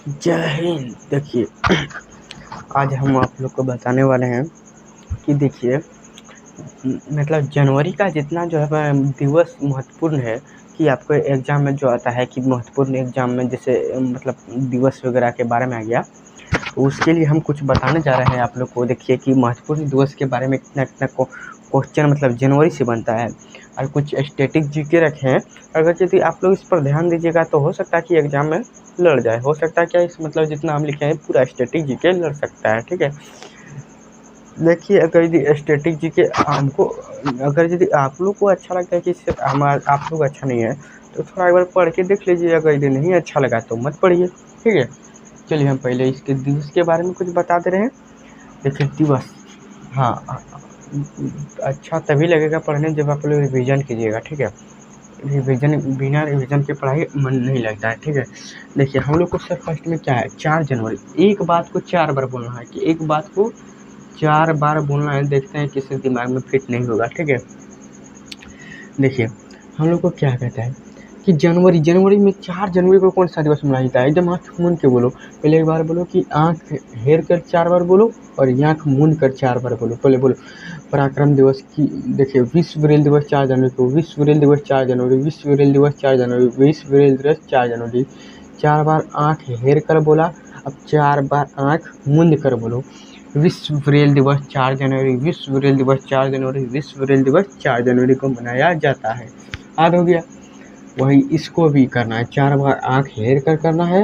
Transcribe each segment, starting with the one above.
जय हिंद। देखिए, आज हम आप लोग को बताने वाले हैं कि देखिए, मतलब जनवरी का जितना जो है दिवस महत्वपूर्ण है कि आपको एग्ज़ाम में जो आता है कि महत्वपूर्ण एग्ज़ाम में जैसे मतलब दिवस वगैरह के बारे में आ गया, तो उसके लिए हम कुछ बताने जा रहे हैं आप लोग को। देखिए कि महत्वपूर्ण दिवस के बारे में कितना क्वेश्चन मतलब जनवरी से बनता है, और कुछ स्टैटिक जीके रखे हैं। अगर यदि आप लोग इस पर ध्यान दीजिएगा तो हो सकता है कि एग्ज़ाम में लड़ जाए। हो सकता है क्या इस मतलब जितना हम लिखे हैं पूरा स्टैटिक जीके लड़ सकता है। ठीक है, देखिए अगर यदि स्टैटिक जीके हमको, अगर यदि आप लोग को अच्छा लगता है कि इससे हमारा आप लोग अच्छा नहीं है तो थोड़ा एक बार पढ़ के देख लीजिए। अगर यदि नहीं अच्छा लगा तो मत पढ़िए। ठीक है, चलिए हम पहले इसके दिवस के बारे में कुछ बता दे रहे हैं। देखिए दिवस, हाँ, अच्छा तभी लगेगा पढ़ने जब आप लोग रिवीजन कीजिएगा। ठीक है, रिवीजन, बिना रिवीजन के पढ़ाई मन नहीं लगता है। ठीक है, देखिए हम लोग को सर फर्स्ट में क्या है, 4 जनवरी। एक बात को 4 बार बोलना है कि एक बात को 4 बार बोलना है। देखते हैं किसी दिमाग में फिट नहीं होगा। ठीक है, देखिए हम लोग को क्या कहता है कि जनवरी में 4 जनवरी को कौन सा दिवस मनाया जाता है। एकदम आँख मूंद के बोलो। पहले एक बार बोलो कि आँख हेर कर 4 बार बोलो और आँख मूंद कर 4 बार बोलो। पहले बोलो पराक्रम दिवस की। देखिए विश्व ब्रेल दिवस 4 जनवरी को, विश्व ब्रेल दिवस 4 जनवरी, विश्व ब्रेल दिवस 4 जनवरी, विश्व ब्रेल दिवस 4 जनवरी। 4 बार आँख हेर कर बोला, अब 4 बार आँख मूंद कर बोलो। विश्व ब्रेल दिवस 4 जनवरी, विश्व ब्रेल दिवस 4 जनवरी, विश्व ब्रेल दिवस 4 जनवरी को मनाया जाता है। याद हो गया? वही इसको भी करना है, 4 बार आँख हेर कर करना है।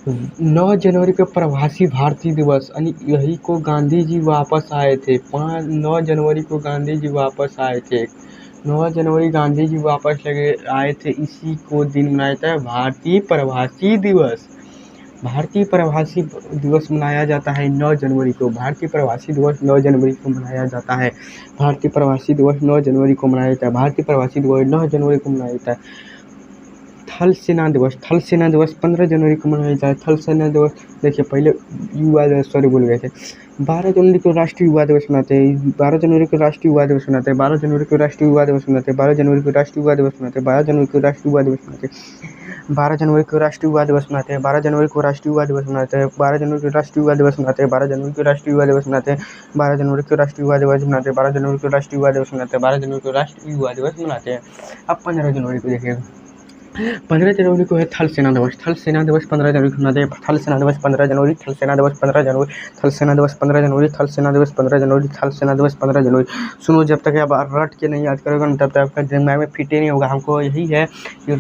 9 जनवरी को प्रवासी भारतीय दिवस, यानी यही को गांधी जी वापस आए थे। 9 जनवरी को गांधी जी वापस आए थे। 9 जनवरी गांधी जी वापस आए थे, इसी को दिन मनाया जाता है भारतीय प्रवासी दिवस। भारतीय प्रवासी दिवस मनाया जाता है 9 जनवरी को। भारतीय प्रवासी दिवस 9 जनवरी को मनाया जाता है। भारतीय प्रवासी दिवस 9 जनवरी को मनाया जाता है। भारतीय प्रवासी दिवस 9 जनवरी को मनाया जाता है। थल सेना दिवस, थल सेना दिवस 15 जनवरी को मनाया जाता है। थल सेना दिवस, देखिए पहले युवा दिवस, सॉरी भूल गए थे। 12 जनवरी को राष्ट्रीय युवा दिवस मनाते हैं। 12 जनवरी को राष्ट्रीय युवा दिवस मनाते हैं। 12 जनवरी को राष्ट्रीय युवा दिवस मनाते हैं। 12 जनवरी को राष्ट्रीय युवा दिवस मनाते हैं। 12 जनवरी को राष्ट्रीय युवा दिवस मनाते हैं। 12 जनवरी को राष्ट्रीय युवा दिवस मनाते हैं। 12 जनवरी को राष्ट्रीय युवा दिवस मनाते हैं। 12 जनवरी को राष्ट्रीय युवा दिवस मनाते हैं। 12 जनवरी को राष्ट्रीय युवा दिवस मनाते हैं। 12 जनवरी को राष्ट्रीय युवा दिवस मनाते हैं। 12 जनवरी को राष्ट्रीय युवा दिवस मनाते हैं। 12 जनवरी को राष्ट्रीय युवा दिवस मनाते हैं। अब 15 जनवरी को देखिए, 15 जनवरी को है थल सेना दिवस। थल सेना दिवस 15 जनवरी को मनाते हैं। थल सेना दिवस 15 जनवरी, थल सेना दिवस 15 जनवरी, थल सेना दिवस 15 जनवरी, थल सेना दिवस 15 जनवरी, थल सेना दिवस 15 जनवरी। सुनो, जब तक आप रट के नहीं याद करोगे ना तब तक आपका दिमाग में फिट ही नहीं होगा। हमको यही है कि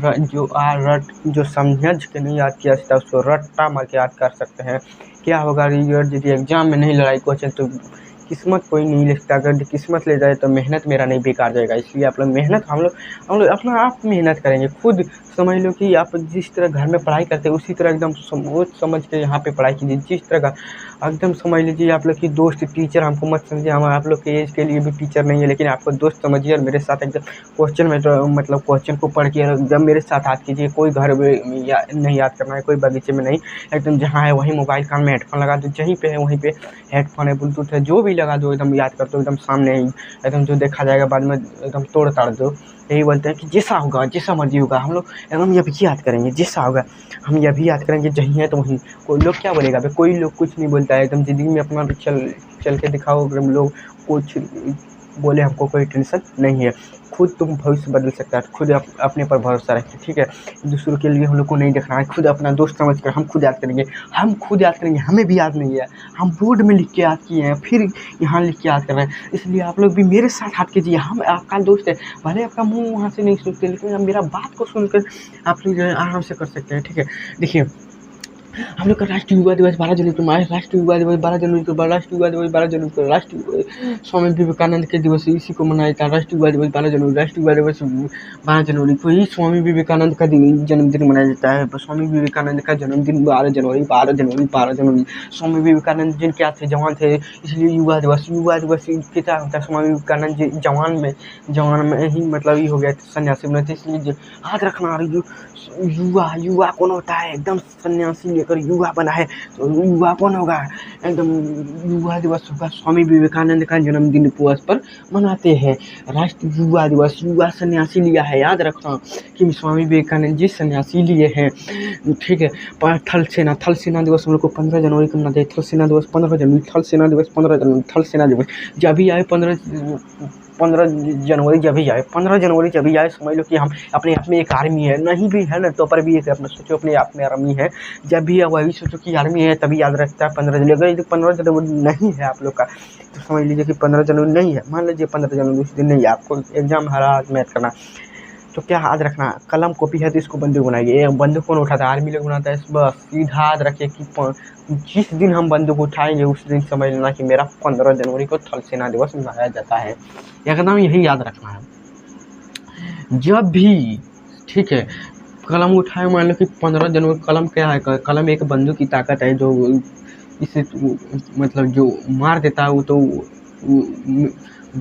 जो समझ के नहीं याद किया जाता उसको रट्टा मार के याद कर सकते हैं। क्या होगा यदि एग्जाम में नहीं लड़ाई क्वेश्चन तो किस्मत कोई नहीं लिखता। अगर किस्मत ले जाए तो मेहनत मेरा नहीं बेकार जाएगा। इसलिए आप लोग मेहनत, हम लोग अपना आप मेहनत करेंगे। खुद समझ लो कि आप जिस तरह घर में पढ़ाई करते हैं उसी तरह एकदम सोच समझ के यहाँ पे पढ़ाई कीजिए। जिस तरह का एकदम समझ लीजिए आप लोग की दोस्त टीचर, हमको मत समझिए, हम आप लोग के एज के लिए भी टीचर नहीं है, लेकिन आपको दोस्त समझिए और मेरे साथ एकदम क्वेश्चन में तो मतलब क्वेश्चन को पढ़ के एकदम मेरे साथ याद कीजिए। कोई घर में नहीं याद करना है, कोई बगीचे में नहीं, एकदम जहाँ है वहीं मोबाइल कान में हेडफोन लगा दो, जहीं पे है वहीं पे हेडफोन है, ब्लूटूथ है, जो भी लगा दो, एकदम याद कर दो, एकदम सामने ही, एकदम जो देखा जाएगा बाद में एकदम तोड़ ताड़ दो। यही बोलते हैं कि जैसा होगा, जैसा मर्जी होगा, हम लोग एकदम ये भी याद करेंगे। जैसा होगा हम ये भी याद करेंगे, जहीं है तो वहीं। कोई लोग क्या बोलेगा भाई, कोई लोग कुछ नहीं बोलता है। एकदम ज़िंदगी में अपना चल के दिखाओ। अगर लोग कुछ बोले हमको कोई टेंशन नहीं है। खुद तुम भविष्य बदल सकता है, खुद अपने पर भरोसा रखिए। ठीक है, दूसरों के लिए हम लोग को नहीं देखना है। खुद अपना दोस्त समझ कर हम खुद याद करेंगे। हम खुद याद करेंगे, हमें भी याद नहीं है, हम बोर्ड में लिख के याद किए हैं, फिर यहाँ लिख के याद कर रहे हैं। इसलिए आप लोग भी मेरे साथ याद कीजिए। हम आपका दोस्त है, भले आपका मुँह वहाँ से नहीं सुनते, लेकिन आप मेरा बात को सुनकर आप लोग जो है आराम से कर सकते हैं। ठीक है, देखिए हम लोग का राष्ट्रीय युवा दिवस 12 जनवरी को, राष्ट्रीय युवा दिवस 12 जनवरी को, राष्ट्रीय युवा दिवस 12 जनवरी को, राष्ट्रीय स्वामी विवेकानंद के दिवस इसी को मनाया जाता है। राष्ट्रीय युवा दिवस 12 जनवरी, राष्ट्रीय युवा दिवस 12 जनवरी को ही स्वामी विवेकानंद का जन्मदिन मनाया जाता है। स्वामी विवेकानंद का जन्मदिन 12 जनवरी, 12 जनवरी, 12 जनवरी। स्वामी विवेकानंद जिन क्या थे, जवान थे, इसलिए युवा दिवस क्या होता है, स्वामी विवेकानंद जी जवान में ही मतलब ये हो गया सन्यासी बने थे। इसलिए याद रखना, युवा कौन होता है, एकदम सन्यासी लेकर युवा बना है तो युवा कौन होगा, एकदम युवा दिवस होगा। स्वामी विवेकानंद का जन्मदिन दिवस पर मनाते हैं राष्ट्रीय युवा दिवस। युवा सन्यासी लिया है, याद रखना कि स्वामी विवेकानंद जी सन्यासी लिए हैं, ठीक है। थल सेना दिवस हम लोग को 15 जनवरी को मनाते हैं। थल सेना दिवस 15 जनवरी, थल सेना दिवस 15 जनवरी, थल सेना दिवस जब भी आए 15 जनवरी जब भी आए, 15 जनवरी जब भी आए, समझ लो कि हम अपने आप में एक आर्मी है, नहीं भी है ना तो पर भी एक अपना सोचो अपने आप में आर्मी है। जब भी वही सोचो कि आर्मी है तभी याद रखता है 15 जनवरी। अगर यदि 15 जनवरी नहीं है आप लोग का तो समझ लीजिए कि 15 जनवरी नहीं है। मान लीजिए 15 जनवरी उस दिन नहीं है, आपको एग्जाम हर हाथ मैथ करना, तो क्या याद रखना, कलम कॉपी है तो इसको बंदूक बनाइए। ये बंदूक कौन उठाता है, आर्मी लोग बनाता है। बस सीधा याद रखिए कि जिस दिन हम बंदूक उठाएंगे उस दिन समझ लेना कि मेरा 15 जनवरी को थल सेना दिवस मनाया जाता है। एकदम यही याद रखना है जब भी, ठीक है। कलम उठाए, मान लो कि 15 जनवरी, कलम क्या है, कलम एक बंदूक की ताकत है जो इसे मतलब जो मार देता है वो तो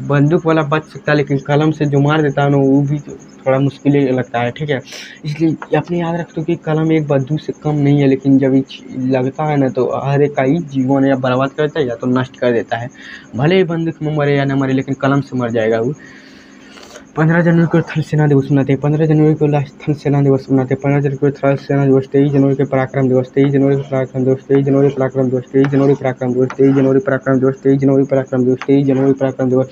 बंदूक वाला बच सकता है, लेकिन कलम से जो मार देता है ना वो भी थोड़ा मुश्किल लगता है, ठीक है। इसलिए अपने याद रखते हो कि कलम एक बंदूक से कम नहीं है, लेकिन जब लगता है ना तो हर एक का ही जीवन या बर्बाद कर देता है या तो नष्ट कर देता है। भले ही बंदूक में मरे या ना मरे, लेकिन कलम से मर जाएगा वो। 15 जनवरी को थल सेना दिवस मनाते हैं। 15 जनवरी को थल सेना दिवस मनाते हैं। 15 जनवरी को थल सेना दिवस, 23 जनवरी को पराक्रम दिवस, 23 जनवरी को पराक्रम दिवस, 23 जनवरी पराक्रम दिवस, 23 जनवरी पराक्रम दिवस, 23 जनवरी पराक्रम दिवस, 23 जनवरी पराक्रम दिवस, 23 जनवरी पराक्रम दिवस,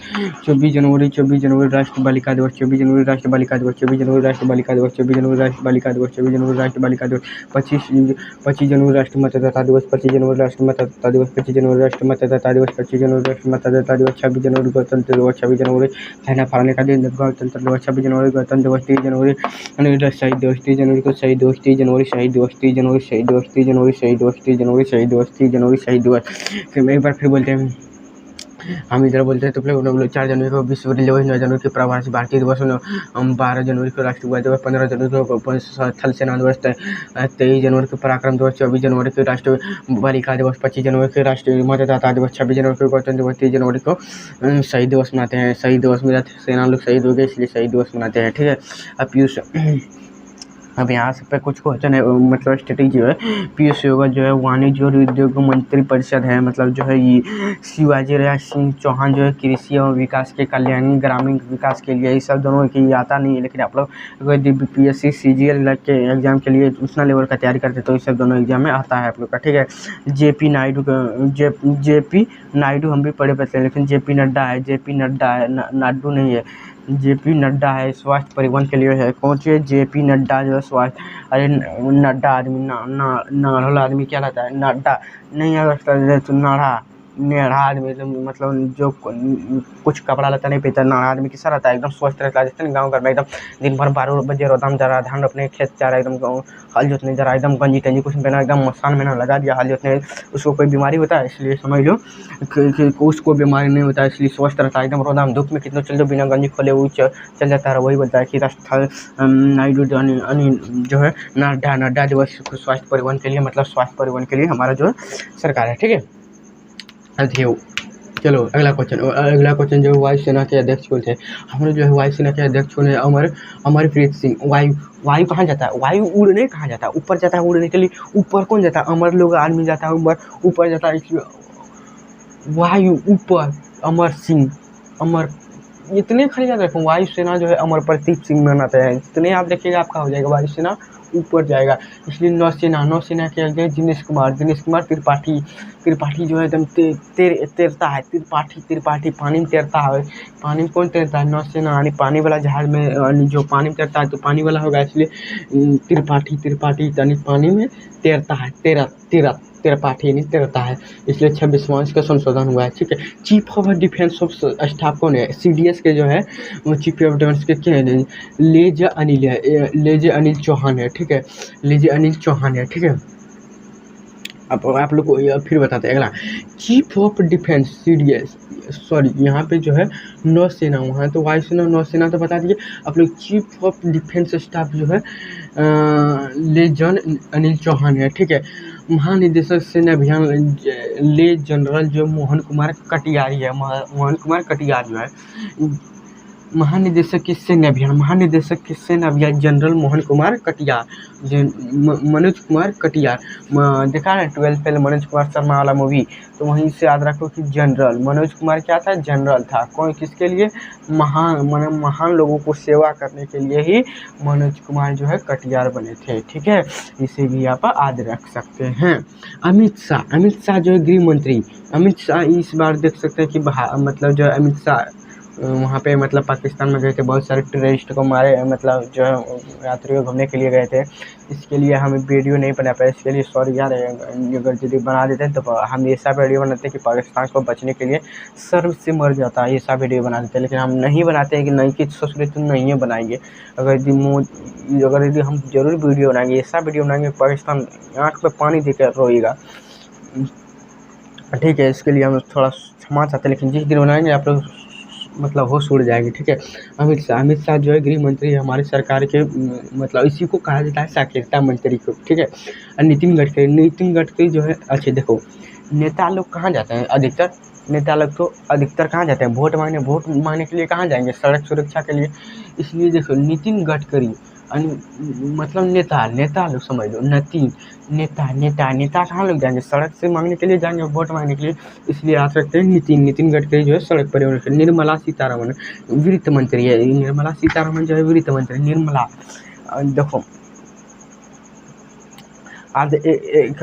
24 जनवरी राष्ट्रीय बालिका दिवस, 24 जनवरी राष्ट्रीय बालिका दिवस, 24 जनवरी राष्ट्रीय बालिका दिवस, 24 जनवरी राष्ट्रीय बालिका दिवस, 24 जनवरी राष्ट्रीय बालिका दिवस, 25 जनवरी राष्ट्रीय मतदाता दिवस, 25 जनवरी राष्ट्रीय मतदाता दिवस, 25 जनवरी राष्ट्रीय मतदाता दिवस, 25 जनवरी राष्ट्रीय मतदाता दिवस, 26 जनवरी गणतंत्र दिवस, 26 जनवरी सेना फहराने का दिन गणतंत्र दिवस, 26 जनवरी गणतंत्र दिवस, 30 जनवरी शहीद दिवस, 30 जनवरी को शहीद दिवस, 30 जनवरी शहीद दिवस, 30 जनवरी शहीद दिवस, 30 जनवरी शहीद दिवस, 30 जनवरी शहीद दिवस, 30 जनवरी शहीद दिवस। फिर एक बार फिर बोलते हैं, हम इधर बोलते हैं तो फिर 4 जनवरी को विश्व रेडियो दिवस, 9 जनवरी को प्रवासी भारतीय दिवस, 12 जनवरी को राष्ट्रीय युवा दिवस, 15 जनवरी को थल सेना दिवस, 23 जनवरी को पराक्रम दिवस, 24 जनवरी को राष्ट्रीय बालिका दिवस, 25 जनवरी को राष्ट्रीय मतदाता दिवस, 26 जनवरी को गणतंत्र दिवस, 30 जनवरी को शहीद दिवस मनाते हैं। शहीद दिवस में सेना लोग शहीद हो गए इसलिए शहीद दिवस मनाते हैं, ठीक है। अब पीयूष, अब यहाँ से पे कुछ क्वेश्चन है, मतलब स्ट्रेटेजी है। पीयूष गोयल जो है वाणिज्य और उद्योग मंत्री परिषद है, मतलब जो है ये शिवाजी राज सिंह चौहान जो है कृषि एवं विकास के कल्याण ग्रामीण विकास के लिए, ये सब दोनों की आता नहीं है, लेकिन आप लोग अगर BPSC CGL के एग्जाम के लिए उतना लेवल का तैयारी करते तो ये सब दोनों एग्जाम में आता है आप लोग का, ठीक है। JP नायडू हम भी पढ़े पढ़ते हैं, लेकिन JP नड्डा है, JP नड्डा है, नायडू नहीं है, JP नड्डा है, स्वास्थ्य परिवहन के लिए है। कौन सी है, JP नड्डा जो है स्वास्थ्य, अरे नड्डा आदमी नाढ़ा आदमी क्या रहता है, नड्डा नहीं है तो नेढ़ा आदमी, मतलब जो कुछ कपड़ा लता नहीं पहनता, नाढ़ा आदमी कैसा रहता है, एकदम स्वस्थ रहता है। जैसे ना गाँव घर में एकदम दिन भर 12 बजे रोदाम जा रहा, धान अपने खेत जा रहा, एकदम हल जोतने जा रहा, एकदम गंजी तंजी कुछ पहना, एकदम मसान में ना लगा दिया हल जोतने, उसको कोई बीमारी होता है, इसलिए समझ लो कि उसको बीमारी नहीं होता है, इसलिए स्वस्थ रहता है। एकदम रोदाम धूप में कितना चल जाओ बिना गंजी खोले वो चल जाता है। वही बोलता है कि नायडू जो है नड्डा दिवस स्वास्थ्य परिवहन के लिए, मतलब स्वास्थ्य परिवहन के लिए हमारा जो सरकार है, ठीक है। चलो अगला क्वेश्चन जो वायुसेना के अध्यक्ष कौन थे, हमारे जो है वायुसेना के अध्यक्ष कौन है, अमरप्रीत सिंह। वायु कहाँ जाता है, वायु उड़ने कहाँ जाता है, ऊपर जाता है उड़ने के लिए। ऊपर कौन जाता है, अमर लोग आर्मी जाता है ऊपर जाता है, इसलिए वायु ऊपर अमर सिंह, अमर इतने खाली याद रखो। वायुसेना जो है अमरप्रतीत सिंह मनाते हैं, जितने याद रखिएगा आपका हो जाएगा। वायुसेना ऊपर जाएगा, इसलिए नौसेना के अध्यक्ष दिनेश कुमार त्रिपाठी जो है एकदम तैरता है, त्रिपाठी पानी में तैरता है। पानी में कौन तैरता है, नौसेना, यानी पानी वाला जहाज में जो पानी में तैरता है तो पानी वाला होगा, इसलिए त्रिपाठी यानी पानी में तैरता है, त्रिपाठी यानी तैरता है, इसलिए 26वां का संशोधन हुआ है, ठीक है। Chief of defence of staff कौन है, CDS के जो है वो चीफ ऑफ डिफेंस के क्या है, लेजे अनिल चौहान है, ठीक है, लेजे अनिल चौहान है, ठीक है। अब आप लोग को फिर बताते हैं अगला, chief of defence CDS, sorry यहाँ पे जो है नौसेना, वहाँ तो वायुसेना नौसेना तो बता दिए। आप लोग चीफ ऑफ डिफेंस स्टाफ जो है लेजन अनिल चौहान है, ठीक है। महानिदेशक सैन्य अभियान जनरल जो मोहन कुमार कटियारी है, मोहन कुमार कटियार जो है महानिदेशक के सैन्य अभियान जनरल मोहन कुमार कटियार, मनोज कुमार कटियार। देखा ना 12th फेल मनोज कुमार शर्मा वाला मूवी, तो वहीं से याद रखो कि जनरल मनोज कुमार क्या था, जनरल था। कौन, किसके लिए, महान लोगों को सेवा करने के लिए ही मनोज कुमार जो है कटियार बने थे। ठीक है, इसे भी आप याद रख सकते हैं। अमित शाह जो है गृह मंत्री, अमित शाह इस बार देख सकते हैं कि मतलब जो अमित शाह वहाँ पे मतलब पाकिस्तान में गए थे, बहुत सारे टेररिस्ट को मारे, मतलब जो है यात्रियों घूमने के लिए गए थे। इसके लिए हम वीडियो नहीं बना पाए, इसके लिए सॉरी यार। अगर यदि बना देते हैं तो हम ऐसा वीडियो बनाते हैं कि पाकिस्तान को बचने के लिए सर्व से मर जाता है, ऐसा वीडियो बना देते हैं। लेकिन हम नहीं बनाते हैं कि नहीं कि सोच रहे तुम नहीं बनाएंगे। अगर यदि हम जरूर वीडियो बनाएंगे, ऐसा वीडियो बनाएंगे पाकिस्तान आँख में पानी देकर रोएगा। ठीक है, इसके लिए हम थोड़ा क्षमा चाहते हैं, लेकिन जिस दिन बनाएंगे आप लोग मतलब होश उड़ जाएंगे। ठीक है, अमित शाह जो है गृह मंत्री है हमारी सरकार के, मतलब इसी को कहा जाता है साक्षरता मंत्री को। ठीक है, और नितिन गडकरी जो है, अच्छा देखो नेता लोग कहाँ जाते हैं, अधिकतर नेता लोग तो अधिकतर कहाँ जाते हैं, वोट मांगने के लिए कहाँ जाएंगे, सड़क सुरक्षा के लिए। इसलिए देखो नितिन गडकरी मतलब नेता लोग समझ लो, नेता कहाँ लोग जाएंगे, सड़क से मांगने के लिए जाएंगे, वोट मांगने के लिए। इसलिए आ सकते हैं नितिन गडकरी जो है सड़क परिवहन के। निर्मला सीतारमण वित्त मंत्री है, निर्मला सीतारमण जो है वित्त मंत्री। निर्मला देखो आज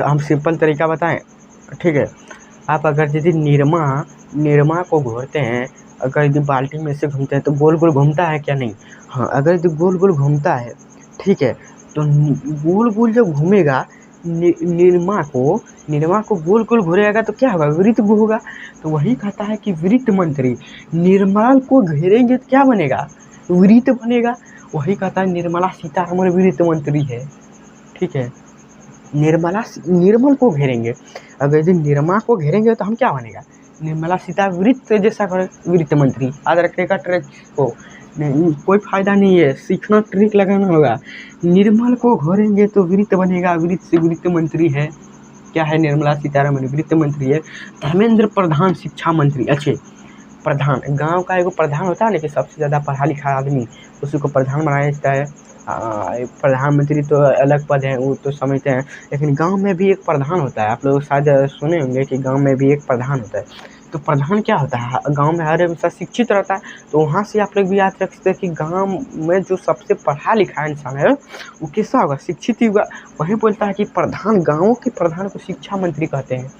हम सिंपल तरीका बताएं। ठीक है, आप अगर यदि निरमा को घोरते हैं, अगर यदि बाल्टी में से घूमते हैं तो गोल गोल घूमता है क्या, नहीं। हाँ, अगर यदि गोल गोल घूमता है, ठीक है, तो गोल गोल जब घूमेगा निरमा को गोल गोल घुरेगा तो क्या होगा, वृत्त होगा। तो वही कहता है कि वित्त मंत्री निर्मला को घेरेंगे तो क्या बनेगा, वृत्त बनेगा। वही कहता है निर्मला सीतारमण वित्त मंत्री है। ठीक है, निर्मल को घेरेंगे, अगर यदि निरमा को घेरेंगे तो हम क्या बनेगा, निर्मला सीता वृत्त जैसा वित्त मंत्री। याद रखने ट्रिक को, कोई फायदा नहीं है, सीखना, ट्रिक लगाना होगा। निर्मल को घेरेंगे तो वृत्त बनेगा, वृत्त से वित्त मंत्री है। क्या है, निर्मला सीतारमण वित्त मंत्री है। धर्मेंद्र प्रधान शिक्षा मंत्री। अच्छे प्रधान, गांव का एगो प्रधान होता है ना कि सबसे ज़्यादा पढ़ा लिखा आदमी, उसी को प्रधान बनाया जाता है। प्रधानमंत्री तो अलग पद है, वो तो समझते हैं, लेकिन गांव में भी एक प्रधान होता है। आप लोग शायद सुने होंगे कि गांव में भी एक प्रधान होता है। तो प्रधान क्या होता है, गांव में हर इंसान शिक्षित रहता है, तो वहाँ से आप लोग भी याद रख सकते हैं कि गांव में जो सबसे पढ़ा लिखा इंसान है वो कैसा होगा, शिक्षित ही होगा। वही बोलता है कि प्रधान, गाँव के प्रधान को शिक्षा मंत्री कहते हैं।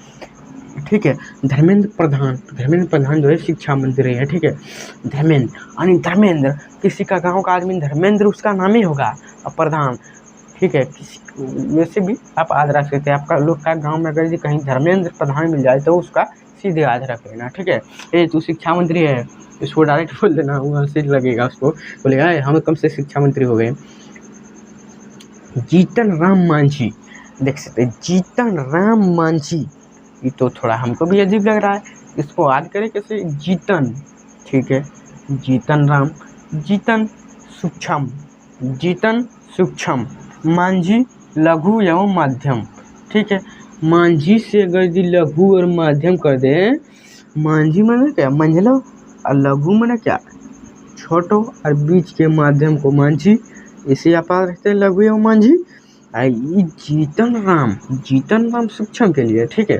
ठीक है, धर्मेंद्र प्रधान जो है शिक्षा मंत्री है। ठीक है, धर्मेंद्र किसी का गांव का आदमी धर्मेंद्र उसका नाम ही होगा, और प्रधान। ठीक है, वैसे भी आप याद रख सकते हैं, आपका लोग का गांव में अगर कहीं धर्मेंद्र प्रधान मिल जाए तो उसका सीधे याद रख लेना। ठीक है, ये तू शिक्षा मंत्री है, इसको डायरेक्ट बोल देना, वहाँ से लगेगा उसको, बोलेगा हम कम से शिक्षा मंत्री हो गए। जीतन राम मांझी, देख सकते हैं जीतन राम मांझी, ये तो थोड़ा हमको भी अजीब लग रहा है, इसको याद करें कैसे, जीतन। ठीक है, जीतन सूक्ष्म, मांझी लघु एवं माध्यम। ठीक है, मांझी से अगर यदि लघु और माध्यम कर दे, मांझी माने क्या, मंझलो, और लघु माने क्या, छोटो, और बीच के माध्यम को मांझी, इसे आप रखते हैं लघु एवं मांझी। जीतन राम सूक्ष्म के लिए। ठीक है,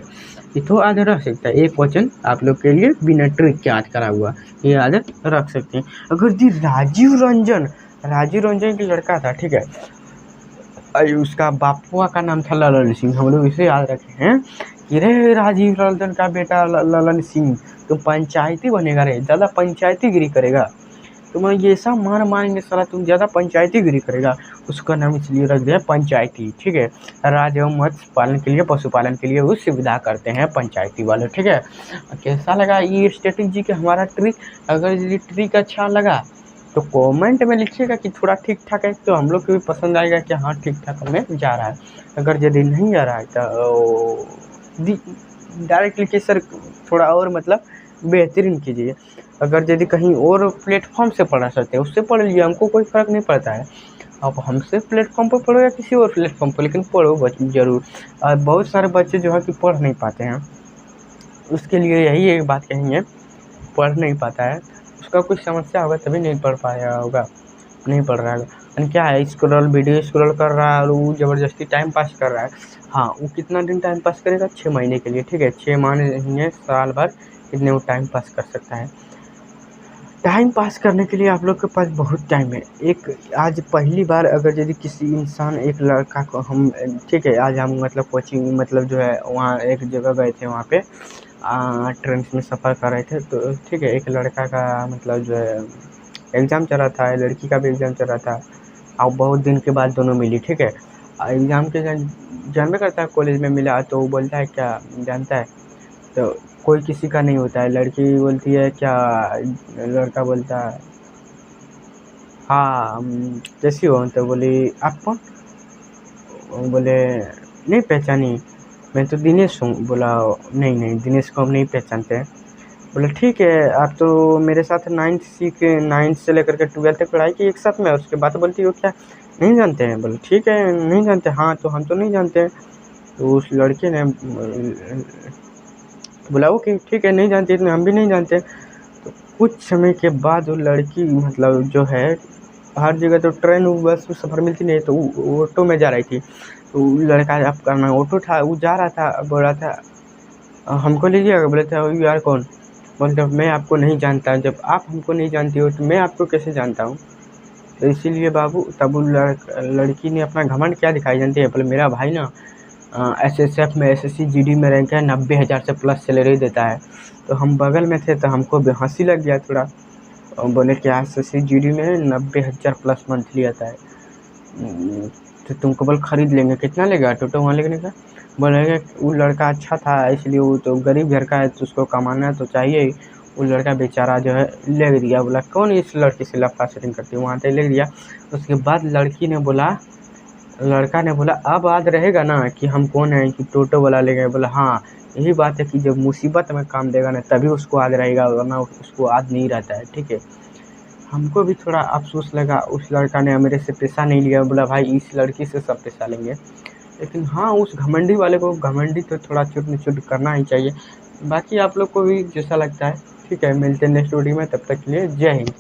ये तो याद रख सकता है, एक वचन आप लोग के लिए बिना ट्रिक के याद करा हुआ, ये याद रख सकते हैं। अगर जी राजीव रंजन की लड़का था। ठीक है, उसका बापुआ का नाम था ललन सिंह, हम लोग इसे याद रखे हैं कि रे राजीव रंजन का बेटा ललन सिंह, तुम पंचायती बनेगा रे, ज़्यादा पंचायतीगिरी करेगा, तुम ये ऐसा मारेंगे साला, तुम ज़्यादा पंचायतीगिरी करेगा। उसका नाम इसलिए रख दिया पंचायती। ठीक है, राज्य एवं मत्स्य पालन के लिए, पशुपालन के लिए वो सुविधा करते हैं पंचायती वाले। ठीक है, कैसा लगा ये स्ट्रेटेजी के हमारा ट्रिक, अगर ये ट्रिक अच्छा लगा तो कमेंट में लिखिएगा कि थोड़ा ठीक ठाक है, तो हम लोग को भी पसंद आएगा कि हाँ ठीक ठाक हमें जा रहा है। अगर यदि नहीं जा रहा है तो डायरेक्ट लिखिए सर, थोड़ा और मतलब बेहतरीन कीजिए। अगर यदि कहीं और प्लेटफॉर्म से पढ़ना चाहते हैं उससे पढ़ लीजिए, हमको कोई फ़र्क नहीं पड़ता है। अब हमसे प्लेटफॉर्म पर पढ़ो या किसी और प्लेटफॉर्म पर, लेकिन पढ़ो ज़रूर। बहुत सारे बच्चे जो है कि पढ़ नहीं पाते हैं, उसके लिए यही एक बात कहेंगे, पढ़ नहीं पाता है उसका कुछ समस्या होगा तभी नहीं पढ़ पाया होगा, नहीं पढ़ रहा है। और क्या है, वीडियो स्क्रॉल कर रहा है और वो ज़बरदस्ती टाइम पास कर रहा है। हाँ, वो कितना दिन टाइम पास करेगा, 6 महीने के लिए, ठीक है, 6 महीने साल भर कितने वो टाइम पास कर सकता है। टाइम पास करने के लिए आप लोग के पास बहुत टाइम है। एक आज पहली बार अगर यदि किसी इंसान एक लड़का को हम, ठीक है, आज हम मतलब कोचिंग मतलब जो है वहाँ एक जगह गए थे, वहाँ पे ट्रेन में सफ़र कर रहे थे, तो ठीक है, एक लड़का का मतलब जो है एग्ज़ाम चल रहा था, लड़की का भी एग्ज़ाम चल रहा था, और बहुत दिन के बाद दोनों मिली, ठीक है। एग्ज़ाम के जानबे करता है, कॉलेज में मिला तो वो बोलता है क्या जानता है, तो कोई किसी का नहीं होता है। लड़की बोलती है क्या, लड़का बोलता है हाँ कैसी हो, तो बोली आप कौन, बोले नहीं पहचानी, मैं तो दिनेश हूँ। बोला नहीं दिनेश को हम नहीं पहचानते हैं। बोले ठीक है, आप तो मेरे साथ 9th से लेकर के 12th तक पढ़ाई की एक साथ में, उसके बाद बोलती हो क्या नहीं जानते हैं। बोले ठीक है नहीं जानते, हाँ तो हम तो नहीं जानते हैं। तो उस लड़के ने बोला ओके ठीक है, नहीं जानते इतने हम भी नहीं जानते। तो कुछ समय के बाद वो लड़की मतलब जो है, हर जगह तो ट्रेन बस में सफ़र मिलती नहीं, तो वो ऑटो में जा रही थी। तो लड़का आपका ना ऑटो था, वो जा रहा था, बोल रहा था हमको लीजिएगा। बोले थे यू यार कौन, बोलते मैं आपको नहीं जानता, जब आप हमको नहीं जानती हो तो मैं आपको कैसे जानता हूँ। तो इसीलिए बाबू तब वो लड़की ने अपना घमंड क्या दिखाई जानती है, बोले मेरा भाई ना SSF में SSC GD में रैंक है, 90,000 से प्लस सैलरी देता है। तो हम बगल में थे तो हमको भी हंसी लग गया थोड़ा, और बोले कि SSC GD में 90,000 प्लस मंथली आता है, तो तुमको बोल खरीद लेंगे, कितना लेगा टोटो वहाँ लेने का। बोलेगा वो लड़का अच्छा था इसलिए, वो तो गरीब घर का है तो उसको कमाना तो चाहिए ही। वो लड़का बेचारा जो है ले दिया, बोला कौन इस लड़की से लफड़ा सेटिंग करती है, वहाँ तक ले दिया। उसके बाद लड़का ने बोला अब याद रहेगा ना कि हम कौन हैं, कि टोटो वाला ले गए। बोला हाँ यही बात है कि जब मुसीबत में काम देगा ना तभी उसको याद रहेगा, वरना उसको याद नहीं रहता है, ठीक है। हमको भी थोड़ा अफसोस लगा, उस लड़का ने मेरे से पैसा नहीं लिया, बोला भाई इस लड़की से सब पैसा लेंगे। लेकिन हाँ, उस घमंडी वाले को घमंडी तो थोड़ा चुट करना ही चाहिए। बाकी आप लोग को भी जैसा लगता है, ठीक है, मिलते हैं नेक्स्ट वीडियो में, तब तक के लिए जय हिंद।